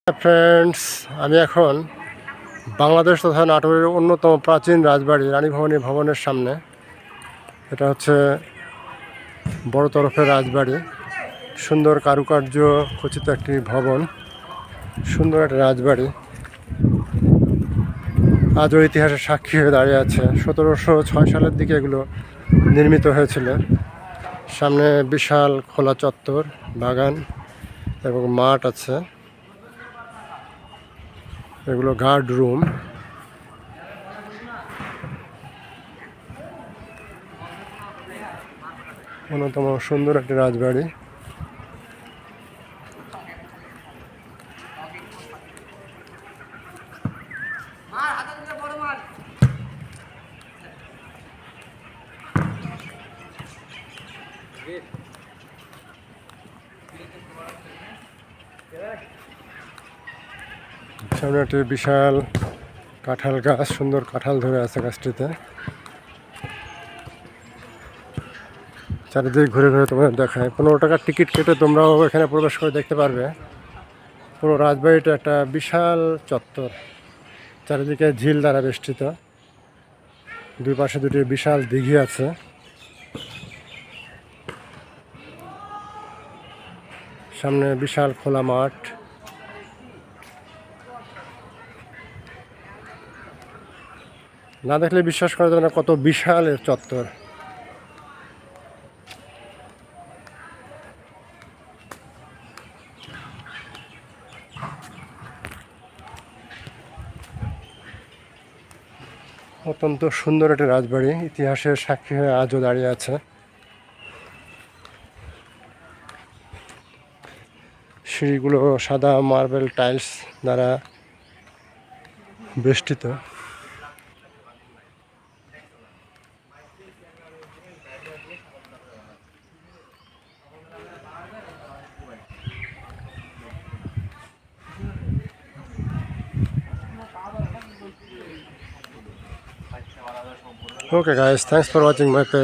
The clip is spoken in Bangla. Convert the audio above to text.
ফ্রেন্ডস, আমি এখন বাংলাদেশ তথা নাটোরের অন্যতম প্রাচীন রাজবাড়ি রানী ভবানী ভবনের সামনে। এটা হচ্ছে বড় তরফের রাজবাড়ি, সুন্দর কারুকার্য খচিত একটি ভবন, সুন্দর একটা রাজবাড়ি আজও ইতিহাসের সাক্ষী হয়ে দাঁড়িয়ে আছে। 1706 সালের দিকে এগুলো নির্মিত হয়েছিল। সামনে বিশাল খোলা চত্বর, বাগান এবং মাঠ আছে। এগুলো গার্ড রুম। অন্যতম সুন্দর একটি রাজবাড়ি। সামনে একটি বিশাল কাঁঠাল গাছ, সুন্দর কাঁঠাল ধরে আছে গাছটিতে। চারিদিকে ঘুরে ঘুরে তোমাদের দেখায়। 15 টাকার টিকিট কেটে তোমরাও এখানে প্রবেশ করে দেখতে পারবে। পুরো রাজবাড়িটা একটা বিশাল চত্বর, চারিদিকে ঝিল দ্বারা বেষ্টিত। দুই পাশে দুটি বিশাল দিঘি আছে। সামনে বিশাল খোলা মাঠ। না দেখলে বিশ্বাস করা যাবে না কত বিশাল এর চত্বর। অত্যন্ত সুন্দর একটি রাজবাড়ি, ইতিহাসের সাক্ষী হয়ে আজও দাঁড়িয়ে আছে। সিঁড়িগুলো সাদা মার্বেল টাইলস দ্বারা বেষ্টিত। Okay guys, thanks for watching my page.